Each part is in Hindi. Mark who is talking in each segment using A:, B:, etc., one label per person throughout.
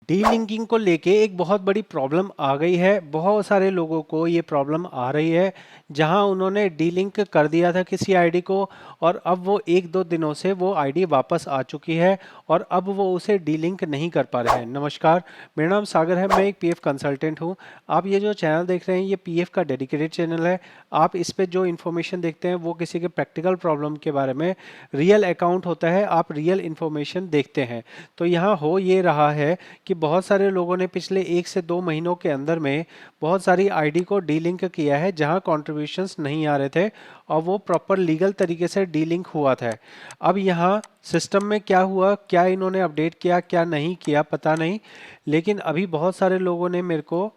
A: डी लिंकिंग को लेके एक बहुत बड़ी प्रॉब्लम आ गई है। बहुत सारे लोगों को ये प्रॉब्लम आ रही है, जहां उन्होंने डी लिंक कर दिया था किसी आईडी को और अब वो एक दो दिनों से वो आईडी वापस आ चुकी है और अब वो उसे डी लिंक नहीं कर पा रहे हैं। नमस्कार, मेरा नाम सागर है, मैं एक पीएफ कंसल्टेंट हूं। आप ये जो चैनल देख रहे हैं ये पीएफ का डेडिकेटेड चैनल है। आप इस पे जो इन्फॉर्मेशन देखते हैं वो किसी के प्रैक्टिकल प्रॉब्लम के बारे में, रियल अकाउंट होता है, आप रियल इन्फॉर्मेशन देखते हैं। तो यहाँ हो ये रहा है कि बहुत सारे लोगों ने पिछले 1 से 2 महीनों के अंदर में बहुत सारी आईडी को डीलिंक किया है जहां कंट्रीब्यूशंस नहीं आ रहे थे और वो प्रॉपर लीगल तरीके से डीलिंक हुआ था। अब यहाँ सिस्टम में क्या हुआ, क्या इन्होंने अपडेट किया, क्या नहीं किया, पता नहीं। लेकिन अभी बहुत सारे लोगों ने मेरे को,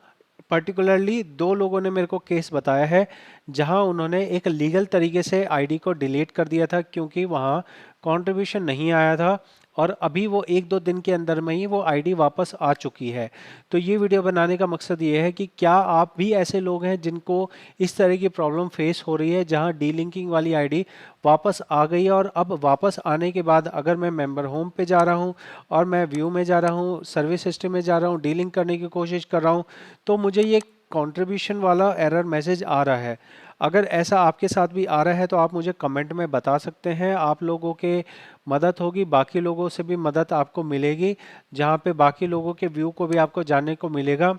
A: पर्टिकुलरली 2 लोगों ने मेरे को केस बताया है जहां उन्होंने एक लीगल तरीके से आईडी को डिलीट कर दिया था क्योंकि वहां कंट्रीब्यूशन नहीं आया था और अभी वो 1-2 दिन के अंदर में ही वो आईडी वापस आ चुकी है। तो ये वीडियो बनाने का मकसद ये है कि क्या आप भी ऐसे लोग हैं जिनको इस तरह की प्रॉब्लम फेस हो रही है जहां डीलिंकिंग वाली आईडी वापस आ गई है और अब वापस आने के बाद अगर मैं मेंबर होम पे जा रहा हूं और मैं व्यू में जा रहा हूं, सर्विस हिस्ट्री में जा रहा हूं, डीलिंक करने की कोशिश कर रहा हूं, तो मुझे ये कंट्रीब्यूशन वाला एरर मैसेज आ रहा है। अगर ऐसा आपके साथ भी आ रहा है तो आप मुझे कमेंट में बता सकते हैं। आप लोगों के मदद होगी, बाकी लोगों से भी मदद आपको मिलेगी, जहाँ पे बाकी लोगों के व्यू को भी आपको जानने को मिलेगा।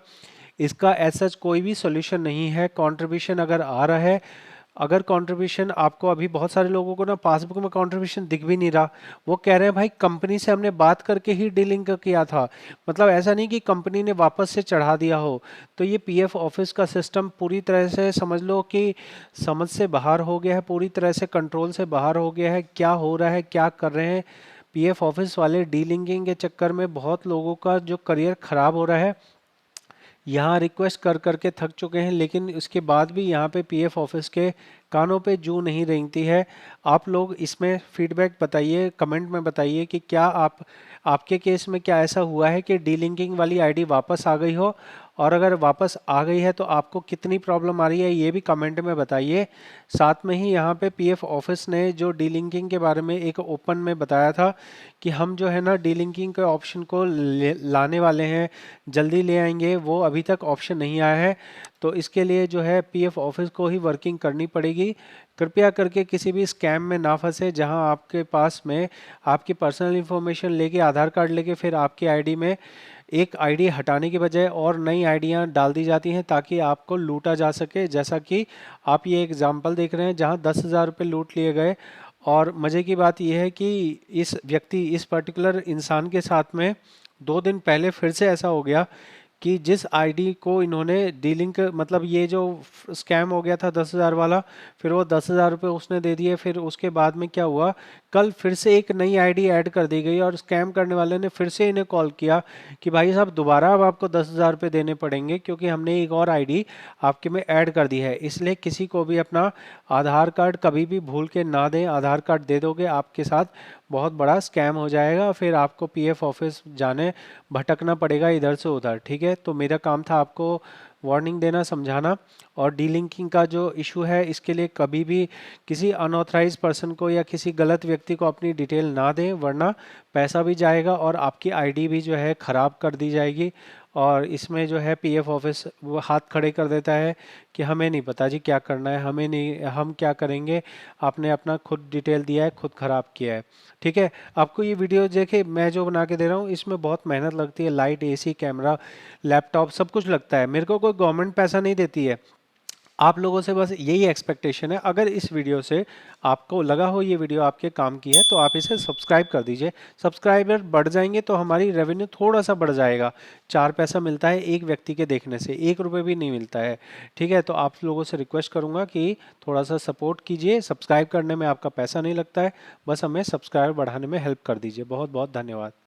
A: इसका ऐसा कोई भी सॉल्यूशन नहीं है। कंट्रीब्यूशन अगर आ रहा है, अगर कंट्रीब्यूशन आपको, अभी बहुत सारे लोगों को ना पासबुक में कंट्रीब्यूशन दिख भी नहीं रहा, वो कह रहे हैं भाई कंपनी से हमने बात करके ही डीलिंक किया था। मतलब ऐसा नहीं कि कंपनी ने वापस से चढ़ा दिया हो। तो ये पीएफ ऑफिस का सिस्टम पूरी तरह से समझ लो कि समझ से बाहर हो गया है, पूरी तरह से कंट्रोल से बाहर हो गया है। क्या हो रहा है, क्या कर रहे हैं पीएफ ऑफिस वाले, डीलिंकिंग के चक्कर में बहुत लोगों का जो करियर खराब हो रहा है। यहाँ रिक्वेस्ट कर करके थक चुके हैं, लेकिन उसके बाद भी यहाँ पे पीएफ ऑफिस के कानों पे जू नहीं रेंगती है। आप लोग इसमें फीडबैक बताइए, कमेंट में बताइए कि क्या आपके केस में क्या ऐसा हुआ है कि डीलिंकिंग वाली आईडी वापस आ गई हो, और अगर वापस आ गई है तो आपको कितनी प्रॉब्लम आ रही है ये भी कमेंट में बताइए। साथ में ही यहाँ पे पीएफ ऑफिस ने जो डीलिंकिंग के बारे में एक ओपन में बताया था कि हम जो है ना डीलिंकिंग के ऑप्शन को लाने वाले हैं, जल्दी ले आएंगे, वो अभी तक ऑप्शन नहीं आया है। तो इसके लिए जो है पीएफ ऑफिस को ही वर्किंग करनी पड़ेगी। कृपया करके किसी भी स्कैम में ना फंसे जहां आपके पास में आपकी पर्सनल इंफॉर्मेशन लेके, आधार कार्ड लेके, फिर आपकी आईडी में एक आईडी हटाने की बजाय और नई आईडियां डाल दी जाती हैं ताकि आपको लूटा जा सके। जैसा कि आप ये एग्जांपल देख रहे हैं जहां 10,000 रुपये लूट लिए गए। और मज़े की बात यह है कि इस पर्टिकुलर इंसान के साथ में 2 दिन पहले फिर से ऐसा हो गया कि जिस आईडी को इन्होंने डीलिंक, मतलब ये जो स्कैम हो गया था 10,000 वाला, फिर वो 10,000 रुपये उसने दे दिए। फिर उसके बाद में क्या हुआ, कल फिर से एक नई आईडी ऐड कर दी गई और स्कैम करने वाले ने फिर से इन्हें कॉल किया कि भाई साहब दोबारा अब आपको 10,000 रुपये देने पड़ेंगे क्योंकि हमने एक और आईडी आपके में ऐड कर दी है। इसलिए किसी को भी अपना आधार कार्ड कभी भी भूल के ना दें। आधार कार्ड दे दोगे आपके साथ बहुत बड़ा स्कैम हो जाएगा, फिर आपको पीएफ ऑफिस जाने भटकना पड़ेगा इधर से उधर। ठीक है, तो मेरा काम था आपको वार्निंग देना, समझाना। और डीलिंकिंग का जो इशू है इसके लिए कभी भी किसी अनऑथराइज पर्सन को या किसी गलत व्यक्ति को अपनी डिटेल ना दें, वरना पैसा भी जाएगा और आपकी आईडी भी जो है ख़राब कर दी जाएगी। और इसमें जो है पीएफ ऑफिस वो हाथ खड़े कर देता है कि हमें नहीं पता जी क्या करना है, हमें नहीं, हम क्या करेंगे, आपने अपना खुद डिटेल दिया है, खुद ख़राब किया है। ठीक है, आपको ये वीडियो देखे मैं जो बना के दे रहा हूँ इसमें बहुत मेहनत लगती है, लाइट, एसी, कैमरा, लैपटॉप, सब कुछ लगता है। मेरे को कोई गवर्नमेंट पैसा नहीं देती है। आप लोगों से बस यही एक्सपेक्टेशन है। अगर इस वीडियो से आपको लगा हो ये वीडियो आपके काम की है तो आप इसे सब्सक्राइब कर दीजिए। सब्सक्राइबर बढ़ जाएंगे तो हमारी रेवेन्यू थोड़ा सा बढ़ जाएगा। 4 पैसा मिलता है एक व्यक्ति के देखने से, 1 रुपये भी नहीं मिलता है। ठीक है, तो आप लोगों से रिक्वेस्ट करूंगा कि थोड़ा सा सपोर्ट कीजिए। सब्सक्राइब करने में आपका पैसा नहीं लगता है, बस हमें सब्सक्राइबर बढ़ाने में हेल्प कर दीजिए। बहुत बहुत धन्यवाद।